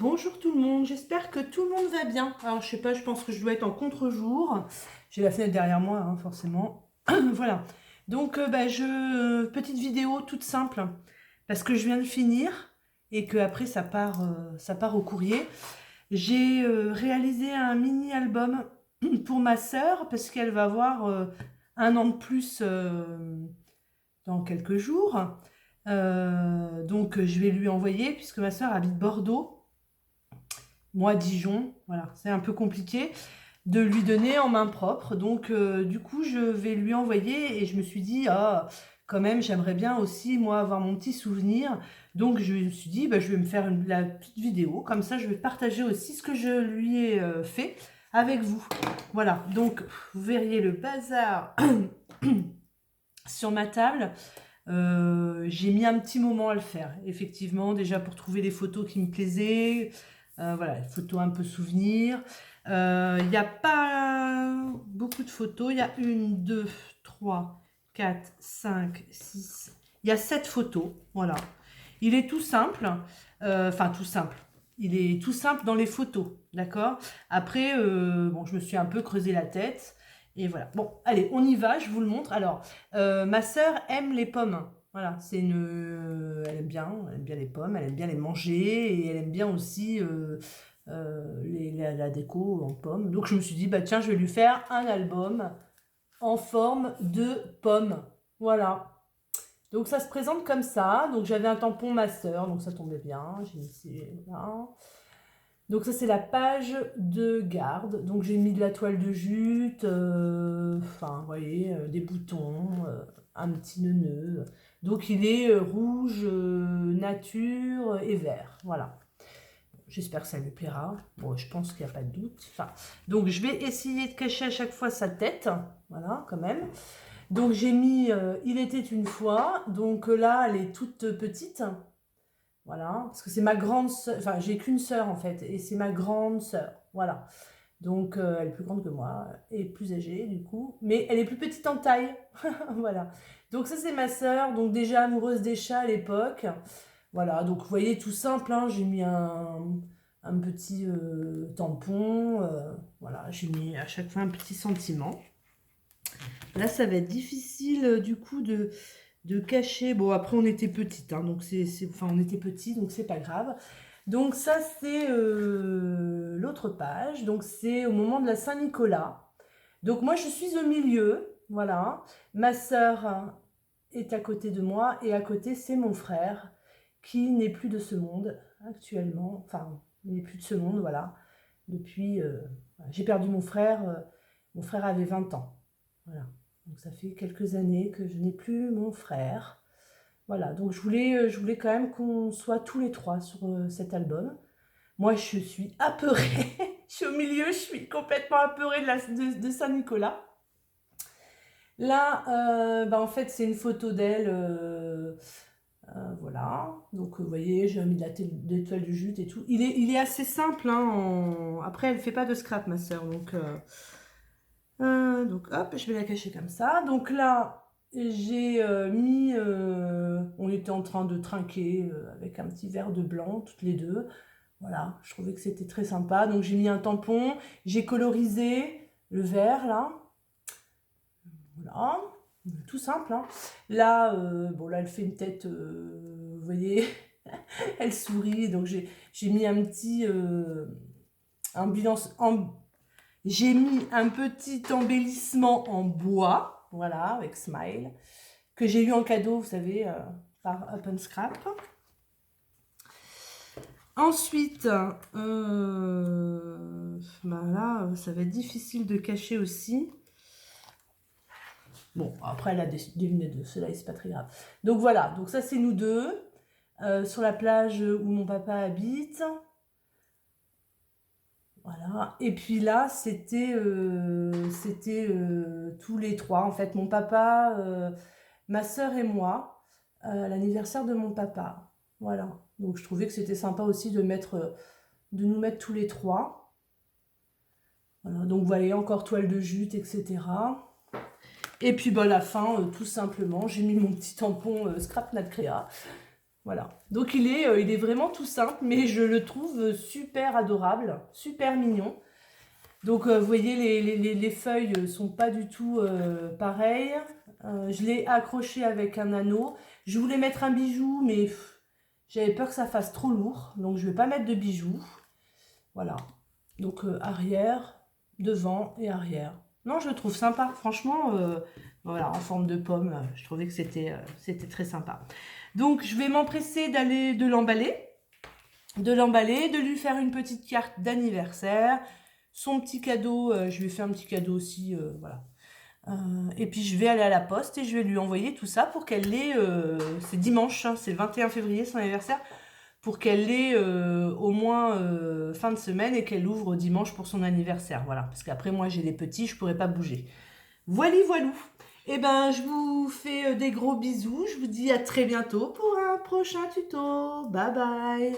Bonjour tout le monde, j'espère que tout le monde va bien. Alors je sais pas, je pense que je dois être en contre-jour. J'ai la fenêtre derrière moi, hein, forcément. Voilà. Donc petite vidéo toute simple, parce que je viens de finir et que après ça part au courrier. J'ai réalisé un mini-album pour ma sœur, parce qu'elle va avoir un an de plus dans quelques jours. Donc je vais lui envoyer, puisque ma sœur habite Bordeaux. Moi, Dijon, voilà, c'est un peu compliqué de lui donner en main propre. Donc, du coup, je vais lui envoyer et je me suis dit, ah, quand même, j'aimerais bien aussi, moi, avoir mon petit souvenir. Donc, je me suis dit, bah, je vais me faire la petite vidéo. Comme ça, je vais partager aussi ce que je lui ai fait avec vous. Voilà, donc, vous verriez le bazar sur ma table. J'ai mis un petit moment à le faire, effectivement, déjà pour trouver des photos qui me plaisaient. Voilà, des photos un peu souvenirs. Il n'y a pas beaucoup de photos. Il y a 1, 2, 3, 4, 5, 6. Il y a 7 photos. Voilà. Il est tout simple. Enfin, tout simple. Il est tout simple dans les photos. D'accord. Après, bon, je me suis un peu creusé la tête. Et voilà. Bon, allez, on y va. Je vous le montre. Alors, ma sœur aime les pommes. Voilà, c'est une. Elle aime bien les pommes, elle aime bien les manger et elle aime bien aussi la déco en pommes. Donc je me suis dit, bah tiens, je vais lui faire un album en forme de pommes. Voilà. Donc ça se présente comme ça. Donc j'avais un tampon ma sœur, donc ça tombait bien. J'ai mis ici, voilà. Donc ça c'est la page de garde. Donc j'ai mis de la toile de jute, enfin vous voyez, des boutons, un petit nœud. Donc il est rouge, nature et vert. Voilà. J'espère que ça lui plaira. Bon, je pense qu'il n'y a pas de doute. Enfin, donc je vais essayer de cacher à chaque fois sa tête. Voilà, quand même. Donc j'ai mis Il était une fois. Donc là, elle est toute petite. Voilà, parce que c'est ma grande sœur, enfin j'ai qu'une sœur en fait, et c'est ma grande sœur, voilà. Donc elle est plus grande que moi, et plus âgée du coup, mais elle est plus petite en taille, voilà. Donc ça c'est ma sœur, donc déjà amoureuse des chats à l'époque, voilà. Donc vous voyez tout simple, hein, j'ai mis un petit tampon, voilà, j'ai mis à chaque fois un petit sentiment. Là ça va être difficile du coup de cacher. Bon, après, on était petite, hein, donc enfin, on était petits, donc c'est pas grave. Donc ça, c'est l'autre page. Donc c'est au moment de la Saint-Nicolas. Donc moi, je suis au milieu, voilà. Ma sœur est à côté de moi et à côté, c'est mon frère qui n'est plus de ce monde actuellement. Enfin, il n'est plus de ce monde, voilà. Depuis, j'ai perdu mon frère. Mon frère avait 20 ans, voilà. Donc ça fait quelques années que je n'ai plus mon frère. Voilà, donc je voulais quand même qu'on soit tous les trois sur cet album. Moi, je suis apeurée. Je suis au milieu, je suis complètement apeurée de Saint-Nicolas. Là, en fait, c'est une photo d'elle. Voilà. Donc, vous voyez, j'ai mis de des toiles de jute et tout. Il est assez simple. Hein, Après, elle ne fait pas de scrap, ma soeur. Donc, hop, je vais la cacher comme ça. Donc là, j'ai mis... on était en train de trinquer avec un petit verre de blanc, toutes les deux. Voilà, je trouvais que c'était très sympa. Donc j'ai mis un tampon, j'ai colorisé le verre, là. Voilà, tout simple. Hein. Là, bon, là, elle fait une tête, vous voyez, elle sourit. Donc j'ai mis un petit... J'ai mis un petit embellissement en bois, voilà, avec Smile, que j'ai eu en cadeau, vous savez, par Open Scrap. Ensuite, là, ça va être difficile de cacher aussi. Bon, après, elle a des lunettes de soleil, c'est pas très grave. Donc voilà, donc ça c'est nous deux, sur la plage où mon papa habite. Voilà. Et puis là, c'était tous les trois. En fait, mon papa, ma sœur et moi, l'anniversaire de mon papa. Voilà. Donc je trouvais que c'était sympa aussi de nous mettre tous les trois. Voilà. Donc vous voyez, encore toile de jute, etc. Et puis la fin, tout simplement, j'ai mis mon petit tampon Scrap Nat Créa. Voilà. Donc il est vraiment tout simple, mais je le trouve super adorable, super mignon. Donc vous voyez, les feuilles sont pas du tout pareilles. Je l'ai accroché avec un anneau. Je voulais mettre un bijou, mais j'avais peur que ça fasse trop lourd. Donc je vais pas mettre de bijoux. Voilà. Donc arrière, devant et arrière. Non, je le trouve sympa. Franchement, voilà, en forme de pomme, je trouvais que c'était très sympa. Donc je vais m'empresser de l'emballer, de lui faire une petite carte d'anniversaire. Son petit cadeau, je lui ai fait un petit cadeau aussi, voilà. Et puis je vais aller à la poste et je vais lui envoyer tout ça pour qu'elle l'ait, c'est dimanche, hein, c'est le 21 février son anniversaire, pour qu'elle l'ait au moins fin de semaine et qu'elle ouvre dimanche pour son anniversaire, voilà. Parce qu'après moi j'ai des petits, je pourrais pas bouger. Voili voilou. Eh ben je vous fais des gros bisous, je vous dis à très bientôt pour un prochain tuto. Bye bye.